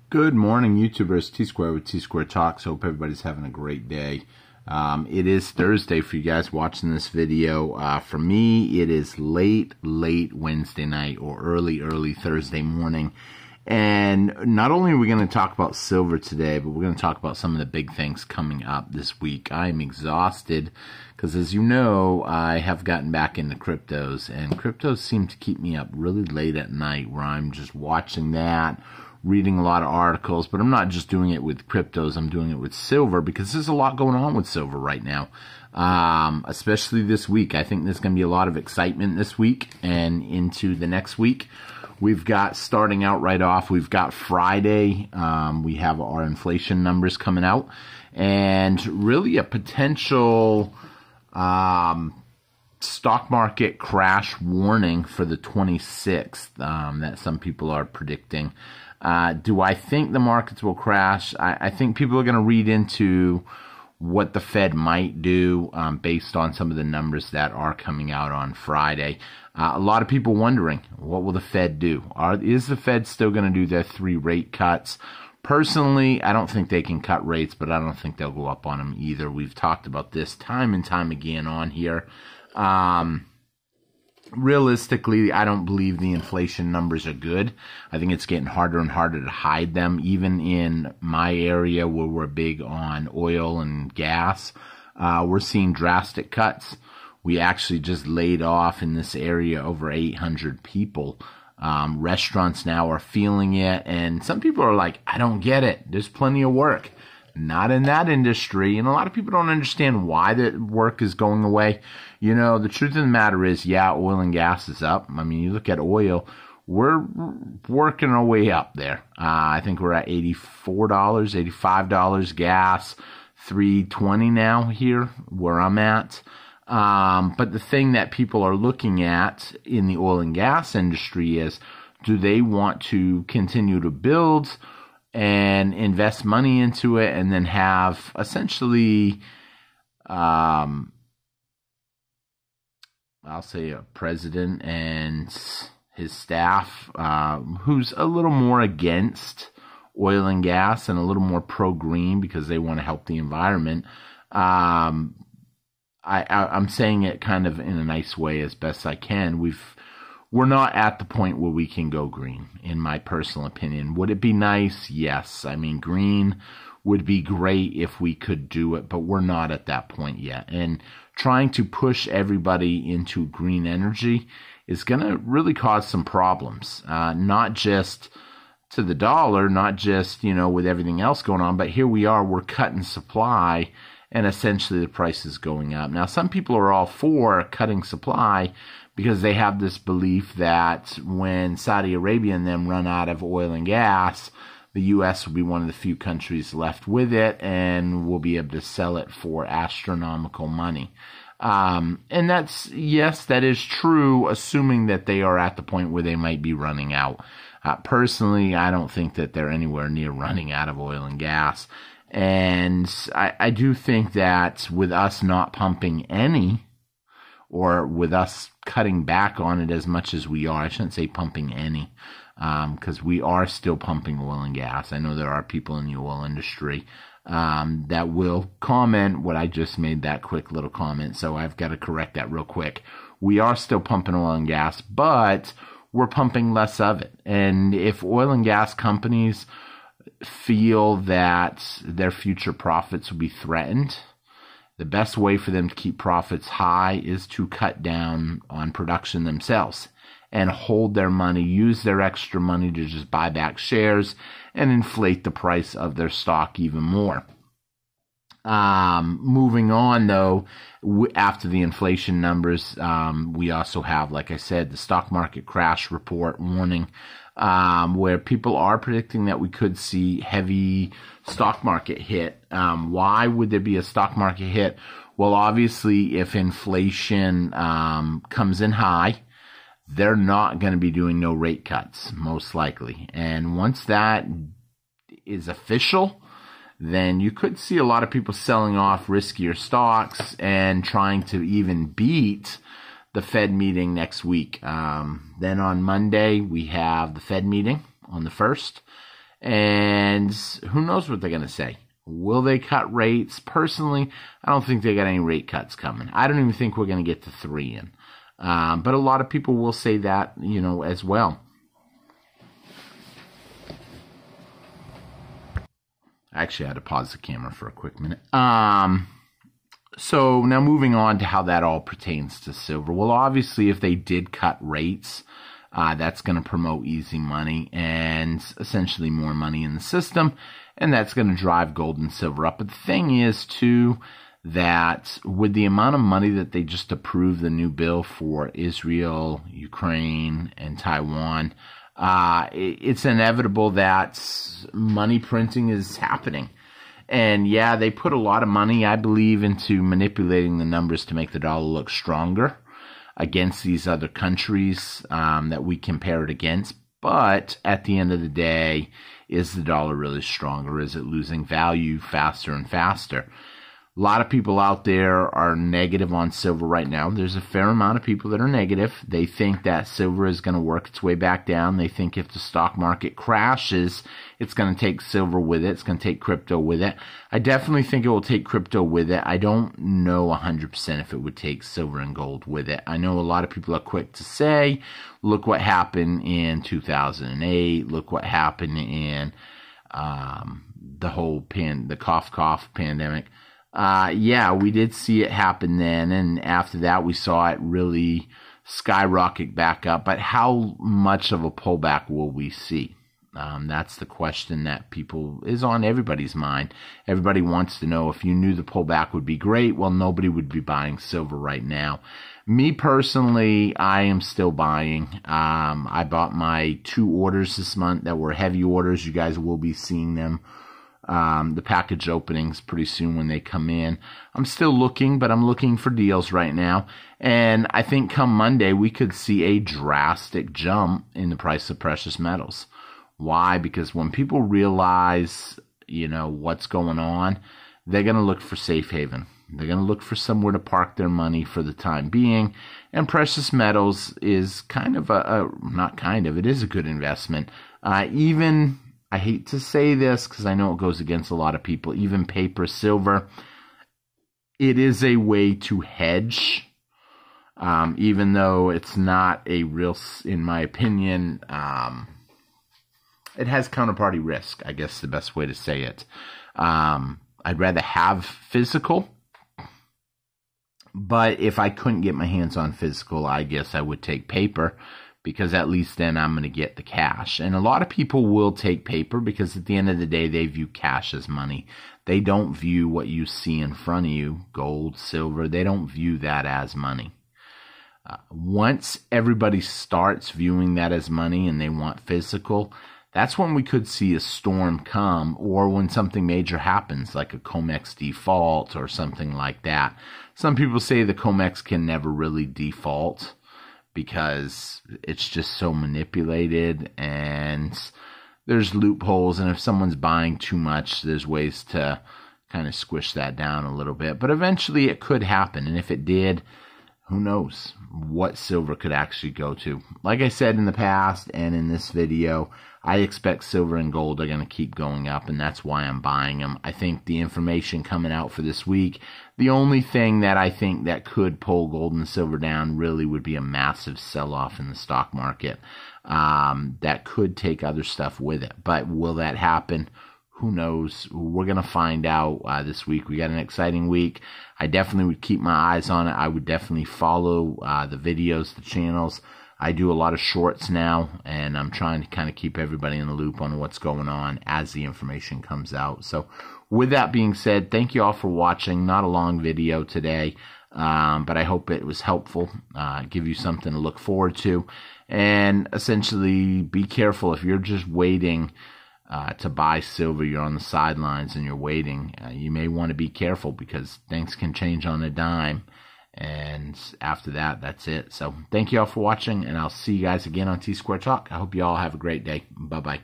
Good morning, YouTubers. T-Square with T-Square Talks. Hope everybody's having a great day. It is Thursday for you guys watching this video. For me, it is late Wednesday night or early Thursday morning. And not only are we going to talk about silver today, but we're going to talk about some of the big things coming up this week. I'm exhausted because, as you know, I have gotten back into cryptos, and cryptos seem to keep me up really late at night where I'm just watching that, reading a lot of articles, but I'm not just doing it with cryptos, I'm doing it with silver because there's a lot going on with silver right now, especially this week. I think there's going to be a lot of excitement this week and into the next week. We've got, starting out right off, we've got Friday, we have our inflation numbers coming out, and really a potential stock market crash warning for the 26th that some people are predicting. Do I think the markets will crash? I think people are going to read into what the Fed might do based on some of the numbers that are coming out on Friday. A lot of people wondering, what will the Fed do? Is the Fed still going to do their 3 rate cuts? Personally, I don't think they can cut rates, but I don't think they'll go up on them either. We've talked about this time and time again on here. Realistically, I don't believe the inflation numbers are good. I think it's getting harder and harder to hide them, even in my area where we're big on oil and gas. We're seeing drastic cuts. We actually just laid off in this area over 800 people. Restaurants now are feeling it, and some people are like, I don't get it. There's plenty of work. Not in that industry, and a lot of people don't understand why the work is going away. You know, the truth of the matter is, yeah, oil and gas is up. I mean, you look at oil, we're working our way up there. I think we're at $84, $85 gas, $3.20 now here where I'm at. But the thing that people are looking at in the oil and gas industry is, do they want to continue to build and invest money into it and then have essentially, I'll say a president and his staff, who's a little more against oil and gas and a little more pro-green because they want to help the environment. I'm saying it kind of in a nice way as best I can. We're not at the point where we can go green, in my personal opinion. Would it be nice? Yes. I mean, green would be great if we could do it, but we're not at that point yet. And trying to push everybody into green energy is going to really cause some problems, not just to the dollar, not just, you know, with everything else going on, but here we are, we're cutting supply, and essentially the price is going up. Now, some people are all for cutting supply because they have this belief that when Saudi Arabia and them run out of oil and gas, the U.S. will be one of the few countries left with it, and we'll be able to sell it for astronomical money. And that's, yes, that is true, assuming that they are at the point where they might be running out. Personally, I don't think that they're anywhere near running out of oil and gas. And I do think that with us not pumping any, or with us cutting back on it as much as we are, I shouldn't say pumping any, because we are still pumping oil and gas. I know there are people in the oil industry that will comment what I just made, that quick little comment, so I've got to correct that real quick. We are still pumping oil and gas, but we're pumping less of it. And if oil and gas companies feel that their future profits will be threatened, the best way for them to keep profits high is to cut down on production themselves and hold their money, use their extra money to just buy back shares and inflate the price of their stock even more. Moving on, though, after the inflation numbers, we also have, like I said, the stock market crash report warning, where people are predicting that we could see heavy stock market hit. Why would there be a stock market hit? Well, obviously, if inflation comes in high, they're not going to be doing no rate cuts, most likely. And once that is official, then you could see a lot of people selling off riskier stocks and trying to even beat the Fed meeting next week. Then on Monday, we have the Fed meeting on the 1st. And who knows what they're going to say. Will they cut rates? Personally, I don't think they got any rate cuts coming. I don't even think we're going to get to 3 in. But a lot of people will say that, as well. Actually, I had to pause the camera for a quick minute. So now moving on to how that all pertains to silver. Well, obviously, if they did cut rates, that's going to promote easy money and essentially more money in the system. And that's going to drive gold and silver up. But the thing is, too, that with the amount of money that they just approved the new bill for Israel, Ukraine, and Taiwan, it's inevitable that money printing is happening. And yeah, they put a lot of money, I believe, into manipulating the numbers to make the dollar look stronger against these other countries that we compare it against. But at the end of the day, is the dollar really stronger? Is it losing value faster and faster? A lot of people out there are negative on silver right now. There's a fair amount of people that are negative. They think that silver is going to work its way back down. They think if the stock market crashes, it's going to take silver with it. It's going to take crypto with it. I definitely think it will take crypto with it. I don't know 100% if it would take silver and gold with it. I know a lot of people are quick to say, look what happened in 2008. Look what happened in the whole the cough pandemic. Yeah, we did see it happen then, and after that we saw it really skyrocket back up. But how much of a pullback will we see? That's the question that is on everybody's mind. Everybody wants to know if you knew the pullback would be great. Well, nobody would be buying silver right now. Me personally, I am still buying. I bought my 2 orders this month that were heavy orders. You guys will be seeing them. The package openings pretty soon when they come in. I'm still looking, but I'm looking for deals right now. And I think come Monday, we could see a drastic jump in the price of precious metals. Why? Because when people realize, what's going on, they're going to look for safe haven. They're going to look for somewhere to park their money for the time being. And precious metals is kind of it is a good investment. I hate to say this because I know it goes against a lot of people, even paper silver. It is a way to hedge, even though it's not a real, in my opinion, it has counterparty risk, I guess the best way to say it. I'd rather have physical, but if I couldn't get my hands on physical, I guess I would take paper, because at least then I'm going to get the cash. And a lot of people will take paper because at the end of the day, they view cash as money. They don't view what you see in front of you, gold, silver. They don't view that as money. Once everybody starts viewing that as money and they want physical, that's when we could see a storm come, or when something major happens, like a COMEX default or something like that. Some people say the COMEX can never really default, because it's just so manipulated and there's loopholes. And if someone's buying too much, there's ways to kind of squish that down a little bit. But eventually it could happen. And if it did, who knows what silver could actually go to. Like I said in the past and in this video, I expect silver and gold are going to keep going up, and that's why I'm buying them. I think the information coming out for this week, the only thing that I think that could pull gold and silver down really would be a massive sell-off in the stock market. That could take other stuff with it. But will that happen? Who knows? We're going to find out this week. We got an exciting week. I definitely would keep my eyes on it. I would definitely follow the videos, the channels. I do a lot of shorts now, and I'm trying to kind of keep everybody in the loop on what's going on as the information comes out. So with that being said, thank you all for watching. Not a long video today, but I hope it was helpful, give you something to look forward to. And essentially, be careful if you're just waiting to buy silver, you're on the sidelines and you're waiting. You may want to be careful because things can change on a dime. And after that, that's it. So thank you all for watching, and I'll see you guys again on T-Square Talk. I hope you all have a great day. Bye-bye.